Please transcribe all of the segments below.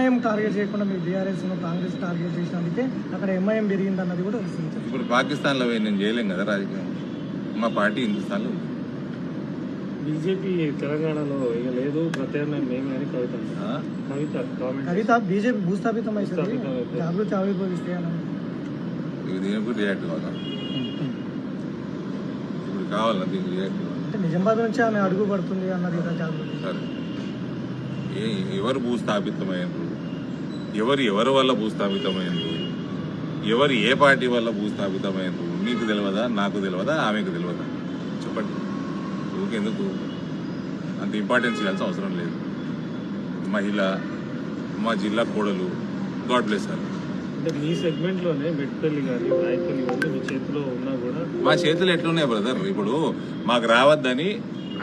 MIM target చేయకుండా మీరు BRS Congress target చేసినందుకే అక్కడ ఎంఐఎం పెరిగింది అన్నది కూడా వస్తుంది. ఇప్పుడు పాకిస్తాన్లో నేను చేయలేం కదా రాజకీయం. మా పార్టీ హిందుస్థాన్లో ఉంది. బీజేపీ తెలంగాణలో ఇక లేదు, ప్రత్యామ్నాయం మేమే అని కవిత బీజేపీ భూస్థాపితం అవుతుంది, జాగృతి ఆవిర్భవిస్తే దీని గురించి రియాక్ట్ కావాలా? ఇప్పుడు కావాలా దీనికి రియాక్ట్ అంటే నిజామాబాద్ నుంచి ఆమె అడుగు పడుతుంది అన్నది కదా జాగృతి. సరే, ఎవరు భూస్థాపితమైనరు, ఎవరి వల్ల భూస్థాపితమైనరు, ఎవరు ఏ పార్టీ వల్ల భూస్థాపితమైనరు మీకు తెలియదా, నాకు తెలియదా, ఆమెకు తెలియదా? చెప్పండి. ఎందుకు అంత ఇంపార్టెన్స్ ఇవ్వాల్సిన అవసరం లేదు. మహిళ, మా జిల్లా కోడలు, గాడ్ బ్లెస్ సార్. అంటే మీ సెగ్మెంట్లోనే మెట్పల్లి కానీ రాయపల్లి కానీ మీ చేతిలో ఉన్నా కూడా మా చేతులు ఎట్లున్నాయి బ్రదర్? ఇప్పుడు మాకు రావద్దని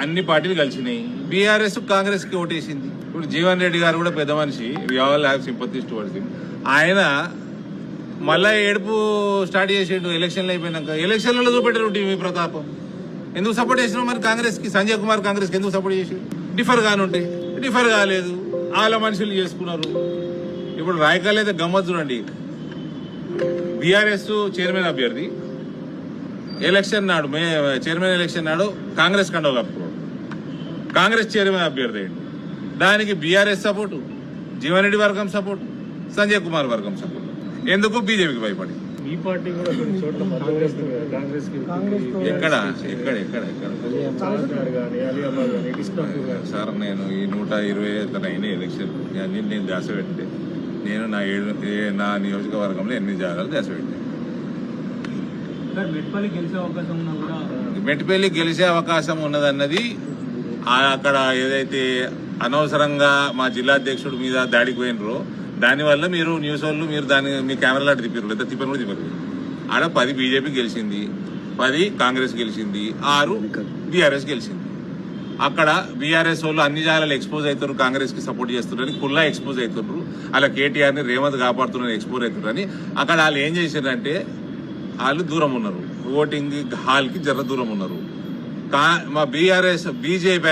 అన్ని పార్టీలు కలిసినాయి. బీఆర్ఎస్ కాంగ్రెస్కి ఓటేసింది. ఇప్పుడు జీవన్ రెడ్డి గారు కూడా పెద్ద మనిషి, we all have sympathies towards him. ఆయన మళ్ళా ఏడుపు స్టార్ట్ చేసిండు ఎలక్షన్లు అయిపోయినాక. ఎలక్షన్లలో చూపెట్టారు టీవీ ప్రతాపం. ఎందుకు సపోర్ట్ చేసినావు మరి కాంగ్రెస్కి? సంజయ్ కుమార్ కాంగ్రెస్కి ఎందుకు సపోర్ట్ చేసి? డిఫర్ కానుంటే డిఫర్ కాలేదు, వాళ్ళ మనుషులు చేసుకున్నారు. ఇప్పుడు రాయకాల్ అయితే గమ్మత్ చూడండి. బీఆర్ఎస్ చైర్మన్ అభ్యర్థి ఎలక్షన్ నాడు, చైర్మన్ ఎలక్షన్ నాడు కాంగ్రెస్ కండవ కప్పుకోడు. కాంగ్రెస్ చైర్మన్ అభ్యర్థి అయ్యింది. దానికి బీఆర్ఎస్ సపోర్టు, జీవన్ రెడ్డి వర్గం సపోర్టు, సంజయ్ కుమార్ వర్గం సపోర్టు. ఎందుకు? బీజేపీకి భయపడి. మీ పార్టీ కూడా కొన్ని చోట్ల కాంగ్రెస్ ఎక్కడ సార్, నేను ఈ 120 అయిన ఎలక్షన్ నేను దేశ పెట్టే, నేను నా నియోజకవర్గంలో 8 జాగాలు దేశ పెట్టాను. మెట్పల్లి గెలిచే అవకాశం ఉన్నదన్నది అక్కడ ఏదైతే అనవసరంగా మా జిల్లా అధ్యక్షుడి మీద దాడికి పోయినరో దానివల్ల మీరు న్యూస్ వాళ్ళు మీరు దాన్ని మీ కెమెరాలో అటు తిప్పారు, లేదా తిప్పని కూడా తిప్పరు. ఆడ 10 బీజేపీ గెలిచింది, 10 కాంగ్రెస్ గెలిచింది, 6 బీఆర్ఎస్ గెలిచింది. అక్కడ బీఆర్ఎస్ వాళ్ళు అన్ని జాగాలు ఎక్స్పోజ్ అవుతారు, కాంగ్రెస్ కి సపోర్ట్ చేస్తున్నారని కుల్లా ఎక్స్పోజ్ అవుతున్నారు. అలా కేటీఆర్ని రేవంత్ కాపాడుతున్నారు, ఎక్స్పోజ్ అవుతున్నారని. అక్కడ వాళ్ళు ఏం చేశారంటే వాళ్ళు దూరం ఉన్నారు, ఓటింగ్ హాల్కి జర దూరం ఉన్నారు. మా బీజేపీ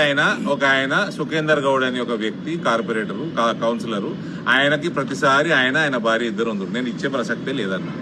ఆయన సుఖేందర్ గౌడ్ అని ఒక వ్యక్తి, కార్పొరేటరు, కౌన్సిలరు, ఆయనకి ప్రతిసారి ఆయన భార్య ఇద్దరు ఉన్నారు. నేను ఇచ్చే ప్రసక్తే లేదన్నా.